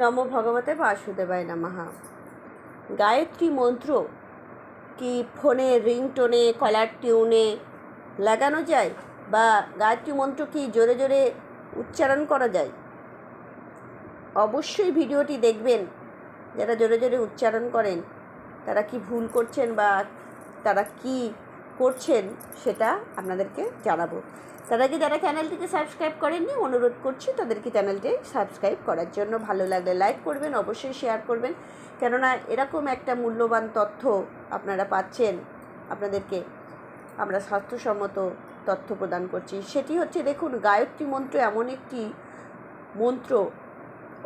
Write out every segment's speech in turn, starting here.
নমো ভগবতে বাসুদেবায় নমঃ। গায়ত্রী মন্ত্র কি ফোনে রিংটোনে কলার টিউনে লাগানো যায়, বা গায়ত্রী মন্ত্র কি জোরে জোরে উচ্চারণ করা যায়? অবশ্যই ভিডিওটি দেখবেন। যারা জোরে জোরে উচ্চারণ করেন তারা কি ভুল করছেন বা তারা কি করছেন সেটা আপনাদেরকে জানাবো। তার আগে যারা চ্যানেলটিকে সাবস্ক্রাইব করেননি, অনুরোধ করছি তাদেরকে চ্যানেলটি সাবস্ক্রাইব করার জন্য। ভালো লাগলে লাইক করবেন, অবশ্যই শেয়ার করবেন, কেননা এরকম একটা মূল্যবান তথ্য আপনারা পাচ্ছেন। আপনাদেরকে আমরা স্বাস্থ্যসম্মত তথ্য প্রদান করছি। সেটি হচ্ছে, দেখুন, গায়ত্রী মন্ত্র এমন একটি মন্ত্র,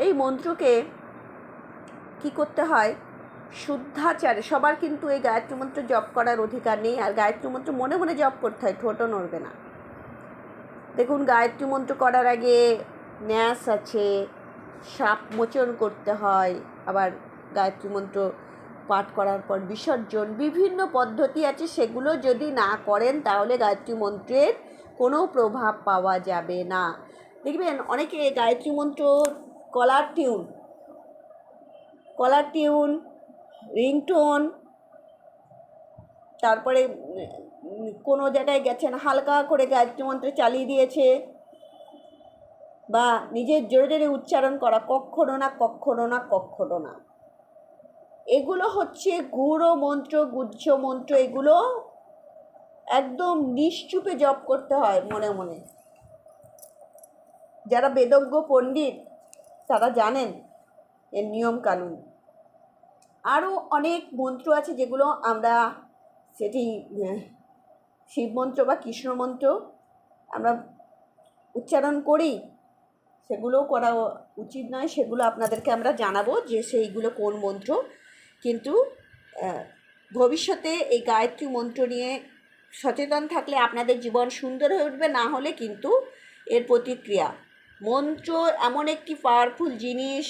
এই মন্ত্রকে কি করতে হয়, শুদ্ধাচারে। সবার কিন্তু এই গায়ত্রী মন্ত্র জপ করার অধিকার নেই, আর গায়ত্রী মন্ত্র মনে মনে জপ করতে হয়, ঠোঁটও নড়বে না। দেখুন, গায়ত্রী মন্ত্র করার আগে ন্যাস আছে, সাপ মোচন করতে হয়, আবার গায়ত্রী মন্ত্র পাঠ করার পর বিসর্জন, বিভিন্ন পদ্ধতি আছে। সেগুলো যদি না করেন তাহলে গায়ত্রী মন্ত্রের কোনো প্রভাব পাওয়া যাবে না। দেখবেন অনেকে গায়ত্রী মন্ত্র কলার টিউন, রিংটোন, তারপরে কোনো জায়গায় গেছেন হালকা করে গায়ত্রী মন্ত্র চালিয়ে দিয়েছে, বা নিজের জোরে জোরে উচ্চারণ করা, কখনো না। এগুলো হচ্ছে গূঢ় মন্ত্র, গুহ্য মন্ত্র। এগুলো একদম নিশ্চুপে জপ করতে হয় মনে মনে। যারা বেদজ্ঞ পণ্ডিত তারা জানেন এর নিয়ম কানুন। আরও অনেক মন্ত্র আছে যেগুলো আমরা, সেটি শিব মন্ত্র বা কৃষ্ণ মন্ত্র আমরা উচ্চারণ করি, সেগুলোও করা উচিত নয়। সেগুলো আপনাদেরকে আমরা জানাবো যে সেইগুলো কোন মন্ত্র। কিন্তু ভবিষ্যতে এই গায়ত্রী মন্ত্র নিয়ে সচেতন থাকলে আপনাদের জীবন সুন্দর হয়ে উঠবে। না হলে কিন্তু এর প্রতিক্রিয়া, মন্ত্র এমন একটি পাওয়ারফুল জিনিস,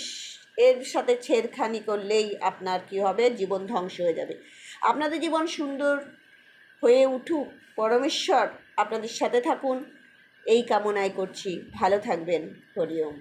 এর সাথে ছেড়খানি করলেই আপনার কি হবে, জীবন ধ্বংস হয়ে যাবে। আপনাদের জীবন সুন্দর হয়ে উঠুক, পরমেশ্বর আপনাদের সাথে থাকুন, এই কামনাই করছি। ভালো থাকবেন। হরি ওম।